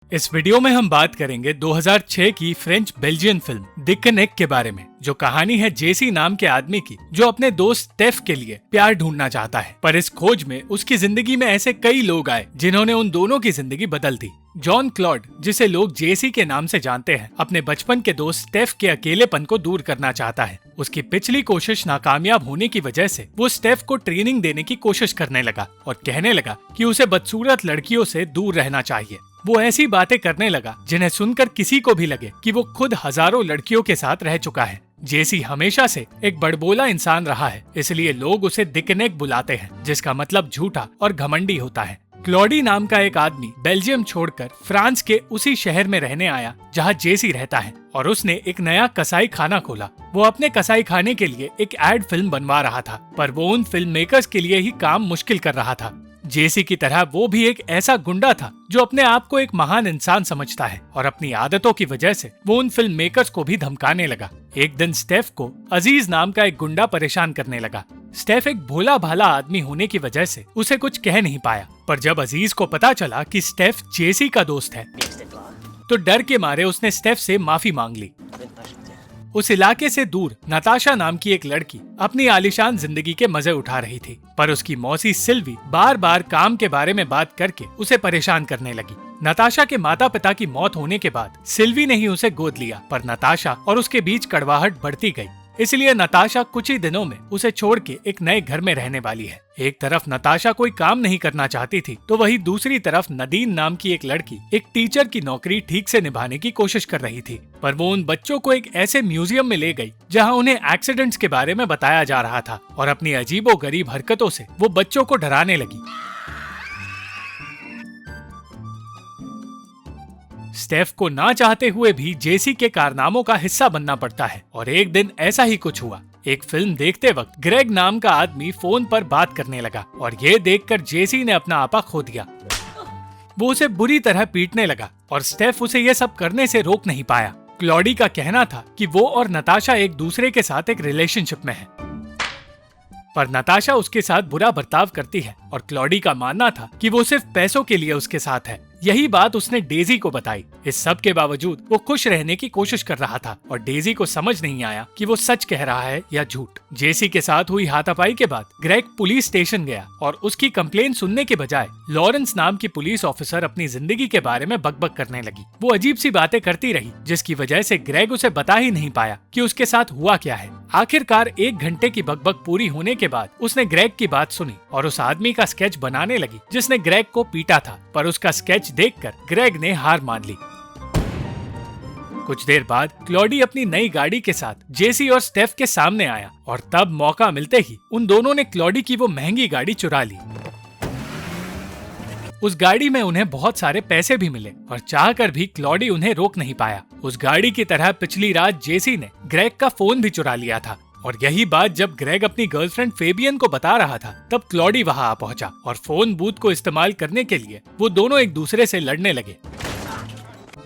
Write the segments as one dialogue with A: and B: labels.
A: इस वीडियो में हम बात करेंगे 2006 की French Belgian film the connect के बारे में, जो कहानी है जेसी नाम के आदमी की जो अपने दोस्त स्टेफ के लिए प्यार ढूंढना चाहता है। पर इस खोज में उसकी जिंदगी में ऐसे कई लोग आए जिन्होंने उन दोनों की जिंदगी बदल दी। जॉन क्लॉड, जिसे लोग जेसी के नाम से जानते हैं, अपने बचपन के दोस्त स्टेफ के अकेलेपन को दूर करना चाहता है। उसकी पिछली कोशिश नाकामयाब होने की वजह से वो स्टेफ को ट्रेनिंग देने की कोशिश करने लगा और कहने लगा कि उसे बदसूरत लड़कियों से दूर रहना चाहिए। वो ऐसी बातें करने लगा जिन्हें सुनकर किसी को भी लगे कि वो खुद हजारों लड़कियों के साथ रह चुका है। जेसी हमेशा से एक बड़बोला इंसान रहा है, इसलिए लोग उसे द कनेक्ट बुलाते हैं, जिसका मतलब झूठा और घमंडी होता है। क्लॉडी नाम का एक आदमी बेल्जियम छोड़कर फ्रांस के उसी शहर में रहने आया जहां जेसी रहता है, और उसने एक नया कसाई खाना खोला। वो अपने कसाई खाने के लिए एक एड फिल्म बनवा रहा था, पर वो उन फिल्म मेकर्स के लिए ही काम मुश्किल कर रहा था। जेसी की तरह वो भी एक ऐसा गुंडा था जो अपने आप को एक महान इंसान समझता है, और अपनी आदतों की वजह से वो उन फिल्म मेकर्स को भी धमकाने लगा। एक दिन स्टेफ को अजीज नाम का एक गुंडा परेशान करने लगा। स्टेफ एक भोला भाला आदमी होने की वजह से उसे कुछ कह नहीं पाया, पर जब अजीज को पता चला कि स्टेफ जेसी का दोस्त है, तो डर के मारे उसने स्टेफ से माफी मांग ली। उस इलाके से दूर नताशा नाम की एक लड़की अपनी आलीशान जिंदगी के मजे उठा रही थी, पर उसकी मौसी सिल्वी बार बार काम के बारे में बात करके उसे परेशान करने लगी। नताशा के माता पिता की मौत होने के बाद सिल्वी ने ही उसे गोद लिया, पर नताशा और उसके बीच कड़वाहट बढ़ती गई। इसलिए नताशा कुछ ही दिनों में उसे छोड़ के एक नए घर में रहने वाली है। एक तरफ नताशा कोई काम नहीं करना चाहती थी, तो वही दूसरी तरफ नदीन नाम की एक लड़की एक टीचर की नौकरी ठीक से निभाने की कोशिश कर रही थी। पर वो उन बच्चों को एक ऐसे म्यूजियम में ले गई जहां उन्हें एक्सीडेंट्स के बारे में बताया जा रहा था, और अपनी अजीबोगरीब हरकतों से वो बच्चों को डराने लगी। स्टेफ को ना चाहते हुए भी जेसी के कारनामों का हिस्सा बनना पड़ता है, और एक दिन ऐसा ही कुछ हुआ। एक फिल्म देखते वक्त ग्रेग नाम का आदमी फोन पर बात करने लगा, और ये देखकर जेसी ने अपना आपा खो दिया। वो उसे बुरी तरह पीटने लगा, और स्टेफ उसे ये सब करने से रोक नहीं पाया। क्लॉडी का कहना था कि वो और नताशा एक दूसरे के साथ एक रिलेशनशिप में है, पर नताशा उसके साथ बुरा बर्ताव करती है, और क्लॉडी का मानना था कि वो सिर्फ पैसों के लिए उसके साथ है। यही बात उसने डेजी को बताई। इस सब के बावजूद वो खुश रहने की कोशिश कर रहा था, और डेजी को समझ नहीं आया कि वो सच कह रहा है या झूठ। जेसी के साथ हुई हाथापाई के बाद ग्रेग पुलिस स्टेशन गया, और उसकी कंप्लेन सुनने के बजाय लॉरेंस नाम की पुलिस ऑफिसर अपनी जिंदगी के बारे में बकबक करने लगी। वो अजीब सी बातें करती रही, जिसकी वजह से ग्रेग उसे बता ही नहीं पाया कि उसके साथ हुआ क्या है। आखिरकार 1 घंटे की बकबक पूरी होने के बाद उसने ग्रेग की बात सुनी और उस आदमी का स्केच बनाने लगी जिसने ग्रेग को पीटा था, पर उसका स्केच देखकर ग्रेग ने हार मान ली। कुछ देर बाद क्लॉडी अपनी नई गाड़ी के साथ जेसी और स्टेफ के सामने आया, और तब मौका मिलते ही उन दोनों ने क्लॉडी की वो महंगी गाड़ी चुरा ली। उस गाड़ी में उन्हें बहुत सारे पैसे भी मिले, और चाहकर भी क्लॉडी उन्हें रोक नहीं पाया। उस गाड़ी की तरह पिछली रात जेसी ने ग्रेग का फोन भी चुरा लिया था, और यही बात जब ग्रेग अपनी गर्लफ्रेंड फेबियन को बता रहा था, तब क्लॉडी वहां आ पहुंचा, और फोन बूथ को इस्तेमाल करने के लिए वो दोनों एक दूसरे से लड़ने लगे।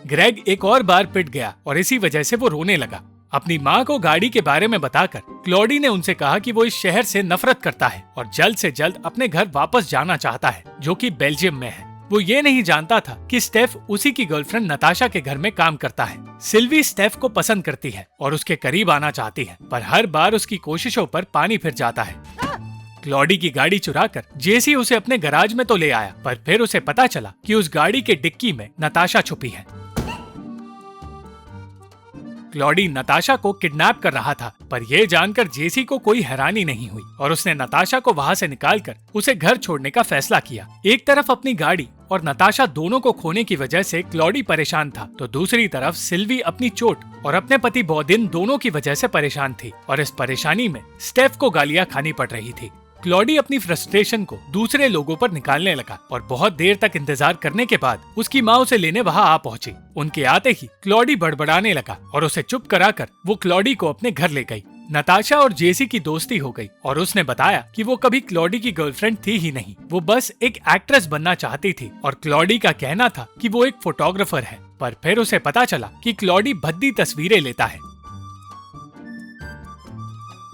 A: ग्रेग एक और बार पिट गया, और इसी वजह से वो रोने लगा। अपनी माँ को गाड़ी के बारे में बताकर क्लॉडी ने उनसे कहा कि वो इस शहर से नफरत करता है और जल्द से जल्द अपने घर वापस जाना चाहता है, जो कि बेल्जियम में है। वो ये नहीं जानता था कि स्टेफ उसी की गर्लफ्रेंड नताशा के घर में काम करता है। सिल्वी स्टेफ को पसंद करती है और उसके करीब आना चाहती है, पर हर बार उसकी कोशिशों पर पानी फिर जाता है। क्लॉडी की गाड़ी चुराकर जेसी उसे अपने गैराज में तो ले आया, पर फिर उसे पता चला कि उस गाड़ी के डिक्की में नताशा छुपी है। क्लॉडी नताशा को किडनैप कर रहा था, पर यह जानकर जेसी को कोई हैरानी नहीं हुई, और उसने नताशा को वहां से निकालकर उसे घर छोड़ने का फैसला किया। एक तरफ अपनी गाड़ी और नताशा दोनों को खोने की वजह से क्लॉडी परेशान था, तो दूसरी तरफ सिल्वी अपनी चोट और अपने पति बॉदिन दोनों की वजह से परेशान थी, और इस परेशानी में स्टेफ को गालियां खानी पड़ रही थी। क्लॉडी अपनी फ्रस्ट्रेशन को दूसरे लोगों पर निकालने लगा, और बहुत देर तक इंतजार करने के बाद उसकी माँ उसे लेने वहां आ पहुंची। उनके आते ही क्लॉडी बड़बड़ाने लगा, और उसे चुप कराकर वो क्लॉडी को अपने घर ले गई। नताशा और जेसी की दोस्ती हो गई, और उसने बताया कि वो कभी क्लॉडी की गर्लफ्रेंड थी ही नहीं, वो बस एक एक्ट्रेस बनना चाहती थी, और क्लॉडी का कहना था कि वो एक फोटोग्राफर है। पर फिर उसे पता चला कि क्लॉडी भद्दी तस्वीरें लेता है।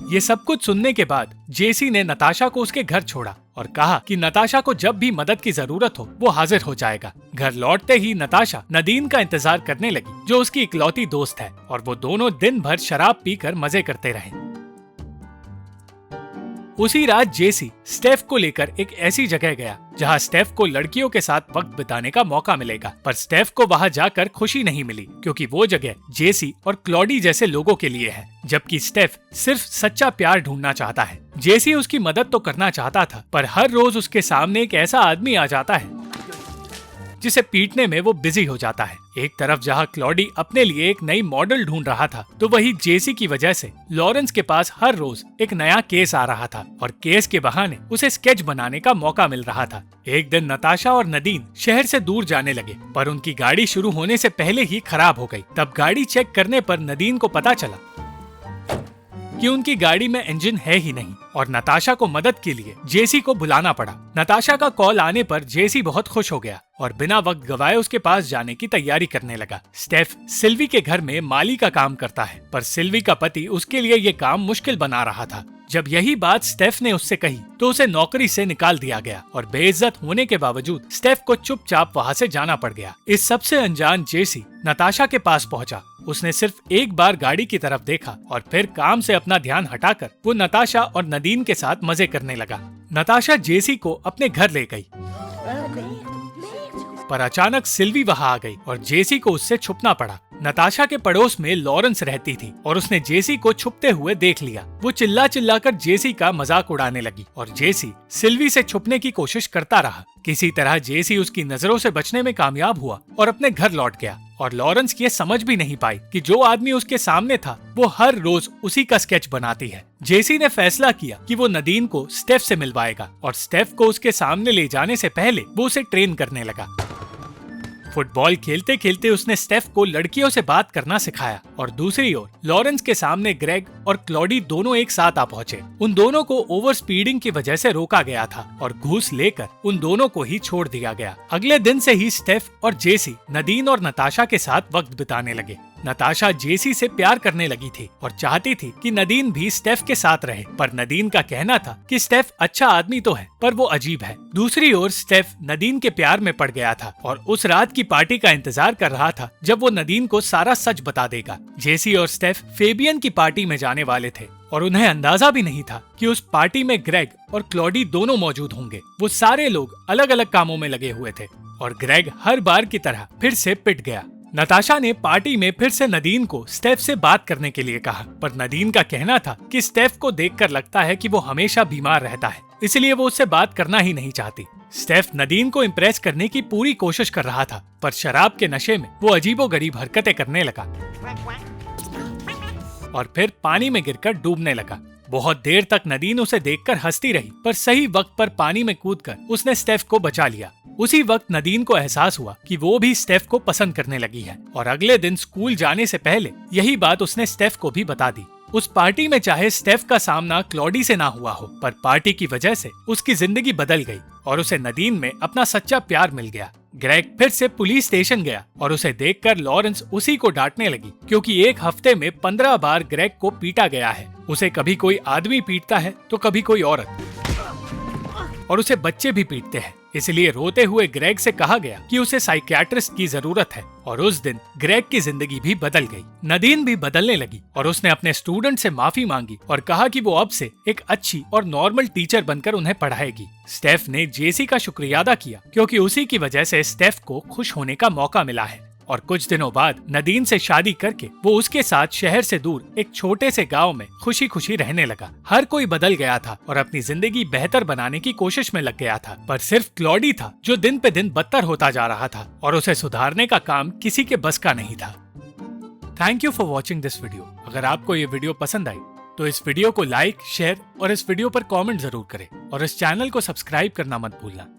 A: ये सब कुछ सुनने के बाद जेसी ने नताशा को उसके घर छोड़ा, और कहा कि नताशा को जब भी मदद की जरूरत हो वो हाजिर हो जाएगा। घर लौटते ही नताशा नदीन का इंतजार करने लगी जो उसकी इकलौती दोस्त है, और वो दोनों दिन भर शराब पीकर मजे करते रहे। उसी रात जेसी स्टेफ को लेकर एक ऐसी जगह गया जहां स्टेफ को लड़कियों के साथ वक्त बिताने का मौका मिलेगा, पर स्टेफ को वहां जाकर खुशी नहीं मिली क्योंकि वो जगह जेसी और क्लॉडी जैसे लोगों के लिए है, जबकि स्टेफ सिर्फ सच्चा प्यार ढूंढना चाहता है। जेसी उसकी मदद तो करना चाहता था, पर हर रोज उसके सामने एक ऐसा आदमी आ जाता है जिसे पीटने में वो बिजी हो जाता है। एक तरफ जहां क्लॉडी अपने लिए एक नई मॉडल ढूंढ रहा था, तो वही जेसी की वजह से लॉरेंस के पास हर रोज एक नया केस आ रहा था और केस के बहाने उसे स्केच बनाने का मौका मिल रहा था। एक दिन नताशा और नदीन शहर से दूर जाने लगे, पर उनकी गाड़ी शुरू होने से पहले ही खराब हो गई। तब गाड़ी चेक करने पर नदीन को पता चला कि उनकी गाड़ी में इंजन है ही नहीं, और नताशा को मदद के लिए जेसी को बुलाना पड़ा। नताशा का कॉल आने पर जेसी बहुत खुश हो गया और बिना वक्त गवाए उसके पास जाने की तैयारी करने लगा। स्टेफ सिल्वी के घर में माली का काम करता है, पर सिल्वी का पति उसके लिए ये काम मुश्किल बना रहा था। जब यही बात स्टेफ ने उससे कही तो उसे नौकरी से निकाल दिया गया और बेइज्जत होने के बावजूद स्टेफ को चुपचाप वहाँ से जाना पड़ गया। इस सबसे अनजान जेसी नताशा के पास पहुँचा। उसने सिर्फ एक बार गाड़ी की तरफ देखा और फिर काम से अपना ध्यान हटाकर वो नताशा और नदीन के साथ मजे करने लगा। नताशा जेसी को अपने घर ले गई, पर अचानक सिल्वी वहाँ आ गई और जेसी को उससे छुपना पड़ा। नताशा के पड़ोस में लॉरेंस रहती थी और उसने जेसी को छुपते हुए देख लिया। वो चिल्ला चिल्लाकर जेसी का मजाक उड़ाने लगी और जेसी सिल्वी से छुपने की कोशिश करता रहा। किसी तरह जेसी उसकी नजरों से बचने में कामयाब हुआ और अपने घर लौट गया। और लॉरेंस ये समझ भी नहीं पाई कि जो आदमी उसके सामने था वो हर रोज उसी का स्केच बनाती है। जेसी ने फैसला किया कि वो नदीन को स्टेफ से मिलवाएगा और स्टेफ को उसके सामने ले जाने से पहले वो उसे ट्रेन करने लगा। फुटबॉल खेलते खेलते उसने स्टेफ को लड़कियों से बात करना सिखाया, और दूसरी ओर लॉरेंस के सामने ग्रेग और क्लॉडी दोनों एक साथ आ पहुंचे। उन दोनों को ओवर स्पीडिंग की वजह से रोका गया था और घूस लेकर उन दोनों को ही छोड़ दिया गया। अगले दिन से ही स्टेफ और जेसी नदीन और नताशा के साथ वक्त बिताने लगे। नताशा जेसी से प्यार करने लगी थी और चाहती थी कि नदीन भी स्टेफ के साथ रहे, पर नदीन का कहना था कि स्टेफ अच्छा आदमी तो है पर वो अजीब है। दूसरी ओर स्टेफ नदीन के प्यार में पड़ गया था और उस रात की पार्टी का इंतजार कर रहा था जब वो नदीन को सारा सच बता देगा। जेसी और स्टेफ फेबियन की पार्टी में जाने वाले थे और उन्हें अंदाजा भी नहीं था कि उस पार्टी में ग्रेग और क्लॉडी दोनों मौजूद होंगे। वो सारे लोग अलग अलग कामों में लगे हुए थे और ग्रेग हर बार की तरह फिर से पिट गया। नताशा ने पार्टी में फिर से नदीन को स्टेफ से बात करने के लिए कहा, पर नदीन का कहना था कि स्टेफ को देखकर लगता है कि वो हमेशा बीमार रहता है, इसलिए वो उससे बात करना ही नहीं चाहती। स्टेफ नदीन को इम्प्रेस करने की पूरी कोशिश कर रहा था, पर शराब के नशे में वो अजीबोगरीब हरकतें करने लगा और फिर पानी में गिरकर डूबने लगा। बहुत देर तक नदीन उसे देखकर हंसती रही, पर सही वक्त पर पानी में कूदकर उसने स्टेफ को बचा लिया। उसी वक्त नदीन को एहसास हुआ कि वो भी स्टेफ को पसंद करने लगी है और अगले दिन स्कूल जाने से पहले यही बात उसने स्टेफ को भी बता दी। उस पार्टी में चाहे स्टेफ का सामना क्लॉडी से ना हुआ हो, पर पार्टी की वजह से उसकी जिंदगी बदल गई और उसे नदीन में अपना सच्चा प्यार मिल गया। ग्रेग फिर से पुलिस स्टेशन गया और उसे देखकर लॉरेंस उसी को डांटने लगी, क्योंकि एक हफ्ते में 15 बार ग्रेग को पीटा गया है। उसे कभी कोई आदमी पीटता है तो कभी कोई औरत, और उसे बच्चे भी पीटते हैं। इसलिए रोते हुए ग्रेग से कहा गया कि उसे साइकियाट्रिस्ट की जरूरत है, और उस दिन ग्रेग की जिंदगी भी बदल गई। नदीन भी बदलने लगी और उसने अपने स्टूडेंट से माफी मांगी और कहा कि वो अब से एक अच्छी और नॉर्मल टीचर बनकर उन्हें पढ़ाएगी। स्टेफ ने जेसी का शुक्रिया अदा किया, क्योंकि उसी की वजह से स्टेफ को खुश होने का मौका मिला है। और कुछ दिनों बाद नदीन से शादी करके वो उसके साथ शहर से दूर एक छोटे से गांव में खुशी खुशी रहने लगा। हर कोई बदल गया था और अपनी जिंदगी बेहतर बनाने की कोशिश में लग गया था, पर सिर्फ क्लॉडी था जो दिन पे दिन बदतर होता जा रहा था और उसे सुधारने का काम किसी के बस का नहीं था। Thank you for watching this video. अगर आपको ये वीडियो पसंद आई तो इस वीडियो को लाइक, शेयर और इस वीडियो पर कॉमेंट जरूर करें और इस चैनल को सब्सक्राइब करना मत भूलना।